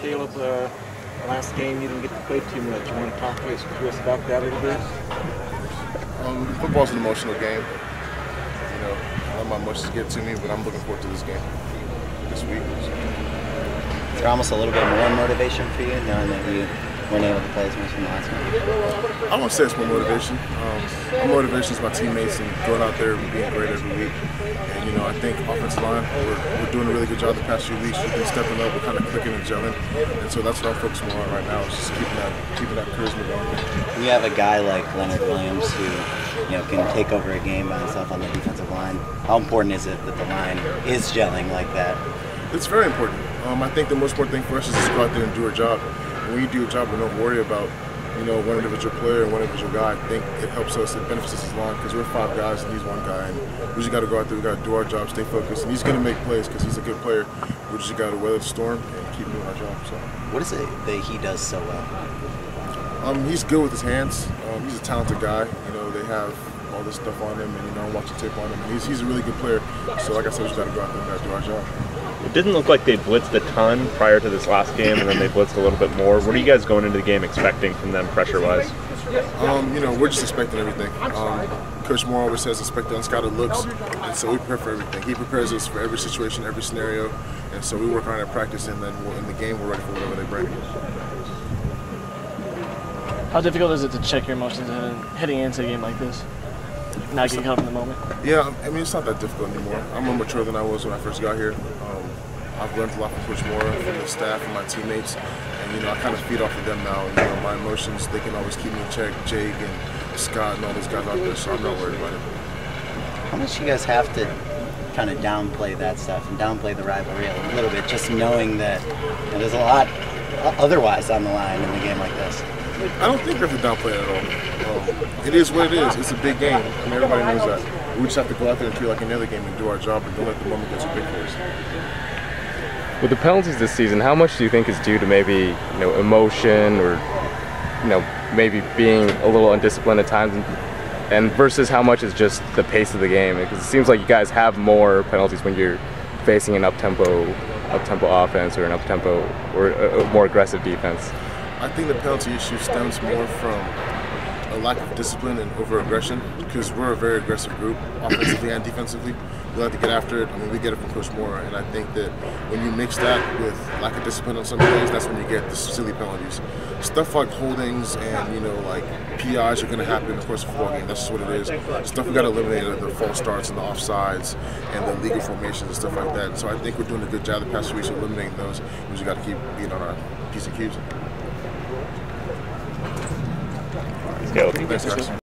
Caleb, last game you didn't get to play too much. You want to talk to us about that a little bit? Football's an emotional game. You know, I let my emotions get to me, but I'm looking forward to this game this week. Is there almost a little bit more motivation for you, knowing that you weren't able to play as much in the last one? I won't say it's more motivation. My motivation is my teammates and going out there and being great every week. And, you know, I think offensive line, we're doing a really good job the past few weeks. We've been stepping up, we're kind of clicking and gelling. And so that's what I'm focusing more on right now, is just keeping that charisma going. When you have a guy like Leonard Williams who, you know, can take over a game by himself on the defensive line, how important is it that the line is gelling like that? It's very important. I think the most important thing for us is just go out there and do our job. And when you do your job, we don't worry about, you know, one individual player and one individual guy. I think it helps us, it benefits us as line, because we're 5 guys and he's 1 guy, and we just got to go out there, we got to do our job, stay focused, and he's going to make plays because he's a good player. We just got to weather the storm and keep doing our job. So, what is it that he does so well? He's good with his hands. He's a talented guy. You know, they have all this stuff on him, and you know, I'm watching tape on him. And he's a really good player. So, like I said, we just got to go out there and do our job. It didn't look like they blitzed a ton prior to this last game, and then they blitzed a little bit more. What are you guys going into the game expecting from them pressure-wise? You know, we're just expecting everything. Coach Moore always says expect the unscouted looks, and so we prepare for everything. He prepares us for every situation, every scenario, and so we work on it at practice, and then in the game we're ready for whatever they bring. How difficult is it to check your emotions heading into a game like this? Not getting caught up in the moment? Yeah, I mean, it's not that difficult anymore. I'm more mature than I was when I first got here. I've learned a lot from Coach Moore, from the staff, and my teammates, and you know, I kind of feed off of them now. You know, my emotions, they can always keep me in check. Jake and Scott and all those guys out there, so I'm not worried about it. How much do you guys have to kind of downplay that stuff and downplay the rivalry a little bit, just knowing that, you know, there's a lot otherwise on the line in a game like this? I don't think we have to downplay it at all. It is what it is. It's a big game, and everybody knows that. We just have to go out there and treat it like another game and do our job, and don't let the moment get too big for us. With the penalties this season, how much do you think is due to maybe, you know, emotion or, you know, maybe being a little undisciplined at times, and versus how much is just the pace of the game? Because it seems like you guys have more penalties when you're facing an up-tempo offense or an up-tempo or a more aggressive defense. I think the penalty issue stems more from a lack of discipline and over-aggression, because we're a very aggressive group, offensively and defensively. We like to get after it. I mean, we get it from Coach Moore, and I think that when you mix that with lack of discipline on some plays, that's when you get the silly penalties. Stuff like holdings and, you know, like PIs are going to happen, of course, in a football game. That's just what it is. Stuff we got to eliminate are the false starts and the offsides and the legal formations and stuff like that. And so I think we're doing a good job the past few weeks of eliminating those. We just got to keep being on our P's and Q's. Let's go. Thanks, guys.